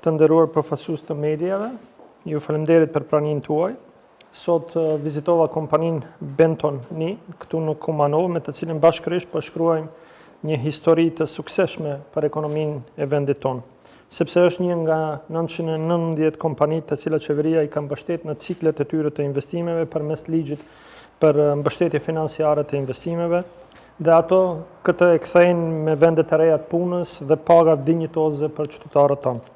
Të nderuar përfaqësues të mediave, ju faleminderit për praninë tuaj. Sot vizitova kompaninë Benton Ni këtu në Kumanov, me të cilën bashkërisht po shkruajmë një histori të suksesshme për ekonominë e vendit tonë, sepse është një nga 990 kompanitë të cilat qeveria i ka mbështetur në ciklet e tyre të investimeve përmes ligjit për mbështetje financiare të investimeve, dhe ato këtë e kthejnë me vende të reja të punës dhe paga dinjitoze për qytetarët tonë.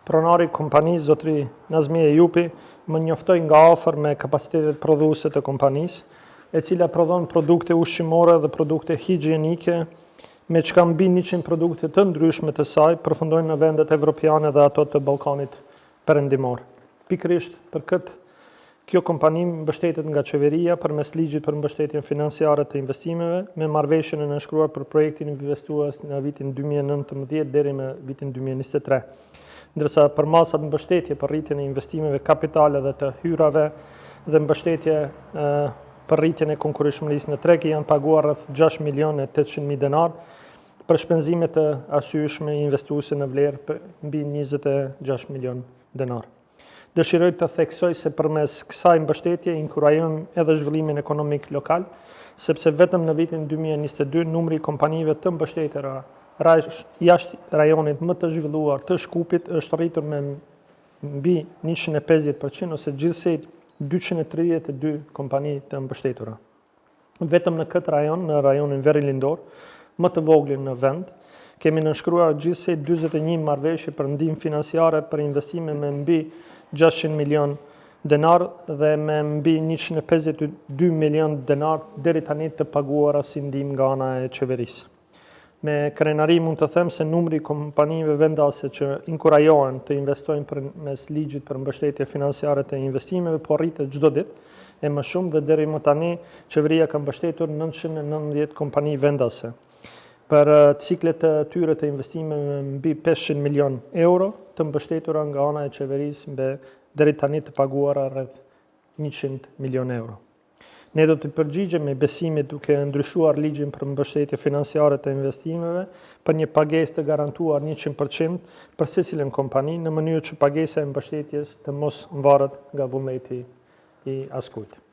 Pronari i kompanisë, zotëri Nazmi Ejupi, më njoftoi nga afër me kapacitetet prodhuese të kompanisë, e cila prodhon produkte ushqimore dhe produkte higjienike, me çka mbi 100 produkte të ndryshme të saj përfundojnë në vendet evropiane dhe ato të Ballkanit Perëndimor. Pikërisht për këtë, kjo kompani mbështetet nga qeveria përmes ligjit për mbështetjen financiare të investimeve, me marrëveshjen e nënshkruar për projektin investues në vitin 2019 deri në vitin 2023. Ndërsa për masat mbështetje për rritjen e investimeve kapitale dhe të hyrave dhe mbështetje për rritjen e konkurrenshmërisë në treg janë paguar rreth 6.800.000 denar për shpenzimet të arsyeshme investuese në vlerë mbi 26 milion denar. Dëshiroj të theksoj se përmes kësaj mbështetje inkurajojmë edhe zhvillimin ekonomik lokal, sepse vetëm në vitin 2022 numri i kompanive të mbështetura jashtë rajonit më të zhvilluar të Shkupit është rritur me mbi 150% ose gjithsej 232 kompani të mbështetura. Vetëm në këtë rajon, në rajonin Veri Lindor, më të voglin në vend, kemi nënshkruar gjithsej 41 marrëveshje për ndihmë financiare për investime me mbi 600 milion denar dhe me mbi 152 milion denar deri tani të paguara si ndihmë nga ana e qeverisë. Me krenari mund të them se numri i kompanive vendase që inkurajohen të investojnë përmes ligjit për mbështetje financiare të investimeve po rritet çdo ditë e më shumë, dhe deri më tani qeveria ka mbështetur 990 kompani vendase për ciklet të tyre të investimeve mbi 500 milion euro të mbështetura nga ana e qeverisë mbi deri tani të paguara rreth 100 milion euro. Ne do të përgjigjemi besimit duke ndryshuar ligjin për mbështetje financiare të investimeve për një pagesë të garantuar 100% për secilën kompani, në mënyrë që pagesa e mbështetjes të mos varet nga vullneti i askujt.